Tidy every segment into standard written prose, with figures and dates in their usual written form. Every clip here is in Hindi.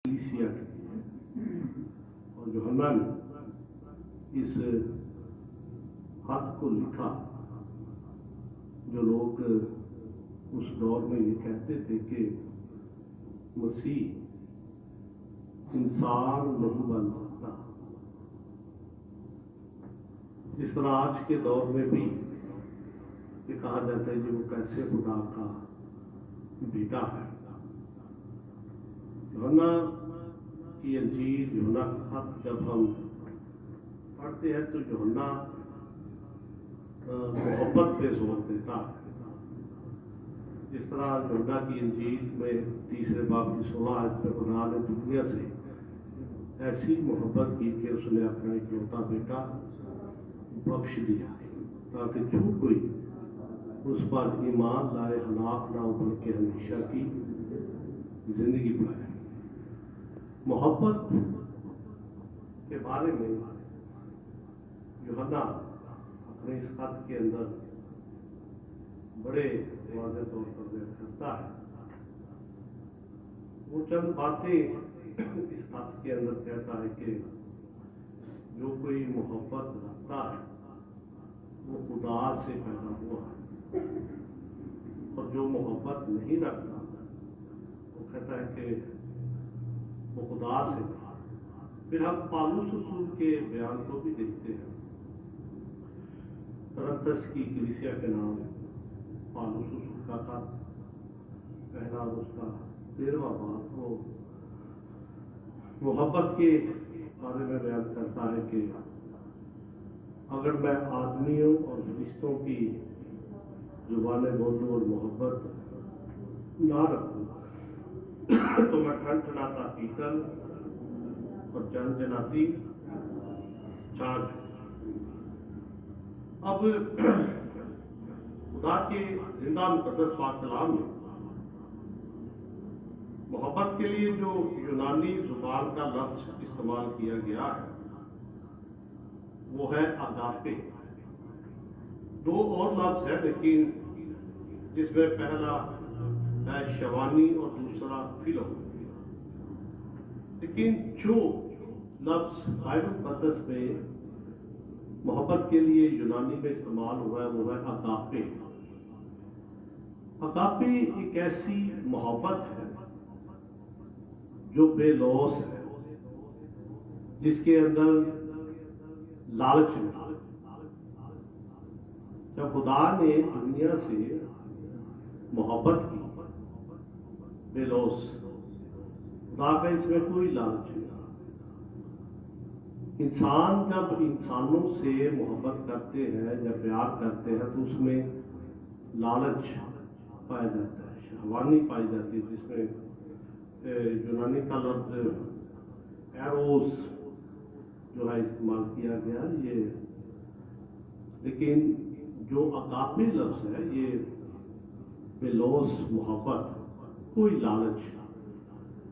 कलीसिया और यूहन्ना ने इस खत को लिखा। जो लोग उस दौर में ये कहते थे कि मसीह इंसान नहीं बन सकता, जिस तरह आज के दौर में भी ये कहा जाता है कि वो कैसे खुदा का बेटा है। यूहन्ना की अंजील, यूहन्ना का खत जब हम पढ़ते हैं तो यूहन्ना मोहब्बत पे जोर देता है। जिस तरह यूहन्ना की अंजील में 3 बाब की 16 आयत में खुदा ने दुनिया से ऐसी मोहब्बत की कि उसने अपना इकलौता बेटा बख्श दिया ताकि जो कोई उस पर ईमान लाए हलाक ना हो बल्कि हमेशा की जिंदगी पाए। मोहब्बत के बारे में यूहन्ना अपने इस खत के अंदर बड़े वाज़ेह तौर पर व्यक्त करता है। वो चंद बातें इस खत के अंदर कहता है कि जो कोई मोहब्बत रखता है वो खुदा से पैदा हुआ है, और जो मोहब्बत नहीं रखता वो कहता है कि वो खुदा से। फिर हम पौलुस रसूल के बयान को भी देखते हैं। तरसुस की कलीसिया के नाम पौलुस रसूल का खत पहला और उसका 13वां बाब वो मोहब्बत के बारे में बयान करता है कि अगर मैं आदमियों और फरिश्तों की जुबानें बोलूं और मोहब्बत ना रखूं तो मैं ठनठनाता पीतल और जनजनाती छाछ। अब खुदा के जिंदा मुकद्दस पाक कलाम में मोहब्बत के लिए जो यूनानी जुबान का लफ्ज इस्तेमाल किया गया है वो है अगापे। 2 और लफ्ज है, लेकिन जिसमें पहला है शवानी और दूसरा फिलो। लेकिन जो लफ्ज बाइबल मुकद्दस में मोहब्बत के लिए यूनानी में इस्तेमाल हुआ है वो है अगापे। अगापे एक ऐसी मोहब्बत है जो बेलौस है, जिसके अंदर लालच नहीं। जब खुदा ने दुनिया से मोहब्बत की बेलौस, खुदा का इसमें कोई लालच नहीं। इंसान जब इंसानों से मोहब्बत करते हैं या प्यार करते हैं तो उसमें लालच पाया जाता है, शहवानी पाई जाती है, जिसमें यूनानी का लफ्ज एरोस जो है इस्तेमाल किया गया ये। लेकिन जो अगापे लफ्ज है ये बेलौस मोहब्बत, कोई लालच।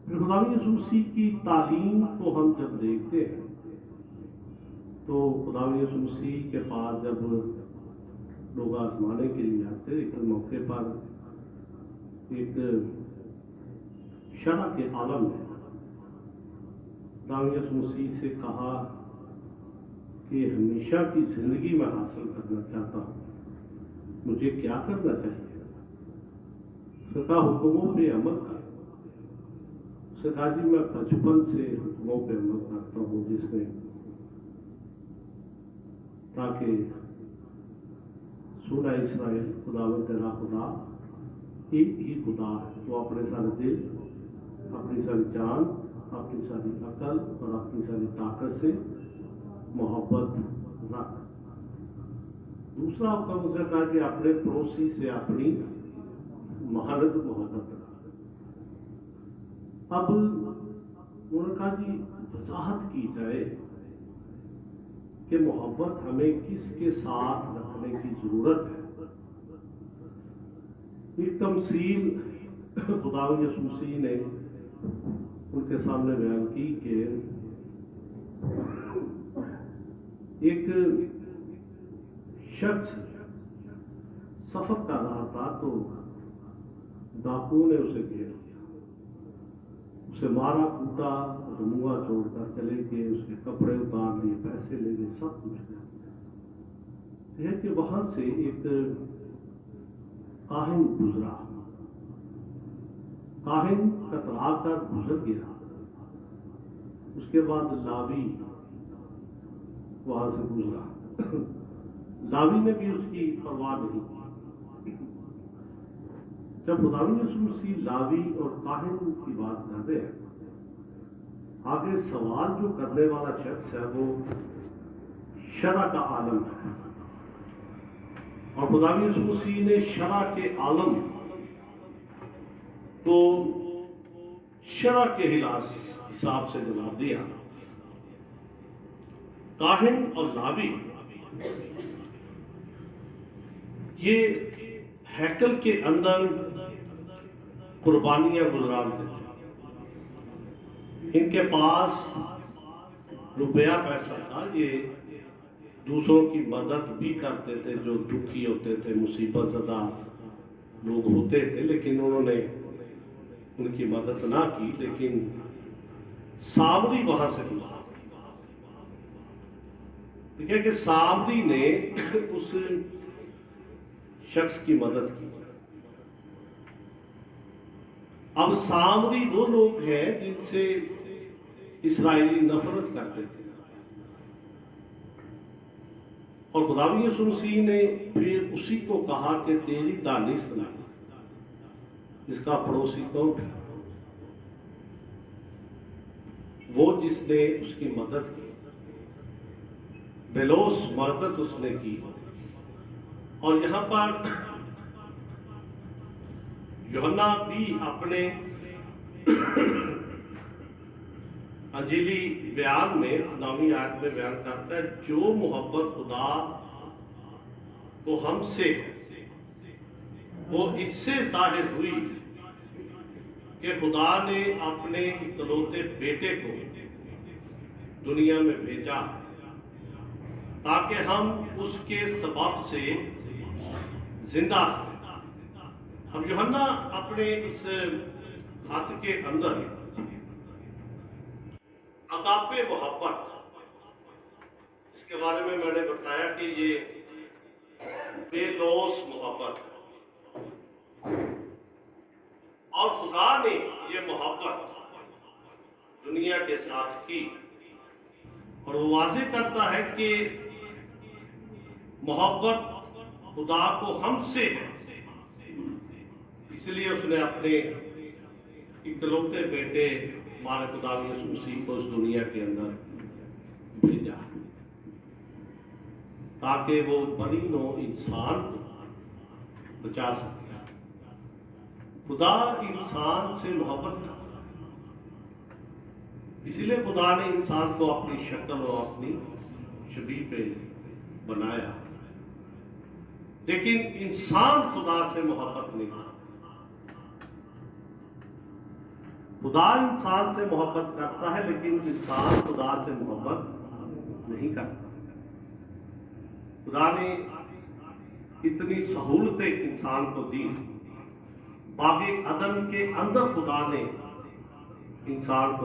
फिर खुदा यीशु मसीह की तालीम को हम जब देखते हैं तो खुदा यीशु मसीह के पास जब लोग आजमाने के लिए आते, एक मौके पर एक शरह के आलम में खुदा यीशु मसीह से कहा कि हमेशा की जिंदगी में हासिल करना चाहता हूँ, मुझे क्या करना चाहिए? उसका हुक्मों पे अमल कर। उसने कहा जी मैं बचपन से हुक्मों पे अमल करता हूँ, जिसमें ताकि सुना इस्राएल खुदावंद तेरा खुदा एक ही खुदा है, तो अपने सारे दिल, अपनी सारी जान, अपनी सारी अकल और अपनी सारी ताकत से मोहब्बत रख। दूसरा हुक्म उसने कहा कि अपने पड़ोसी से अपनी महानत मोहब्बत रख। अब उन्होंने कहा जी वजाहत की जाए कि मोहब्बत हमें किसके साथ रखने की जरूरत है। एक तमसील खुदा यीशु मसीह ने उनके सामने बयान की कि एक शख्स सफर कर रहा था तो डाकू ने उसे घेर लिया। उसे मारा कूटा और मुआ छोड़कर चले गए, उसके कपड़े उतार लिए, पैसे ले गए, सब कुछ है कि वहां से एक काहिन गुजरा, काहिन कतरा कर गुजर गया। उसके बाद लावी वहां से गुजरा। लावी ने भी उसकी परवाह नहीं की। जब खुदावंद यीशु मसीह लावी और काहिन की बात कर रहे हैं, आगे सवाल जो करने वाला शख्स है वो शरा का आलम है, और खुदावंद यीशु मसीह ने शरा के आलम को शरा के हिसाब से जवाब दिया। काहिन और लावी ये हैकल के अंदर कुर्बानियां गुजराते थे। इनके पास रुपया पैसा था, ये दूसरों की मदद भी करते थे जो दुखी होते थे, मुसीबत ज़दा लोग होते थे, लेकिन उन्होंने उनकी मदद ना की। लेकिन सावरी वहां से गुजरा। ठीक है कि सावरी ने उस शख्स की मदद की। अब सामरी वो लोग हैं जिनसे इस्राएली नफरत करते थे, और खुदावंद यीशु मसीह ने फिर उसी को कहा कि तेरी दानिश ना, इसका पड़ोसी कौन था? वो जिसने उसकी मदद की, बेलोस मदद उसने की। और यहां पर यूहन्ना भी अपने अंजीली बयान में 9वीं आयत में बयान करता है, जो मोहब्बत खुदा को हमसे वो इससे जाहिर हुई कि खुदा ने अपने इकलौते बेटे को दुनिया में भेजा ताकि हम उसके सबब से जिंदा। अब यूहन्ना अपने इस खत के अंदर अगापे मोहब्बत, इसके बारे में मैंने बताया कि ये बेलोस मोहब्बत, और खुदा ने ये मोहब्बत दुनिया के साथ की, और वो वाज़ेह करता है कि मोहब्बत खुदा को हमसे है, इसलिए उसने अपने इकलौते बेटे हमारे खुदावंद यीशु मसीह को इस दुनिया के अंदर भेजा ताकि वो बनी नो इंसान को बचा सके। खुदा इंसान से मोहब्बत करता है, इसलिए खुदा ने इंसान को अपनी शक्ल और अपनी छवि पे बनाया, लेकिन इंसान खुदा से मोहब्बत नहीं करता। खुदा इंसान से मोहब्बत करता है, लेकिन इंसान खुदा से मोहब्बत नहीं करता। खुदा ने इतनी सहूलतें इंसान को दी, बाग़े अदन के अंदर खुदा ने इंसान को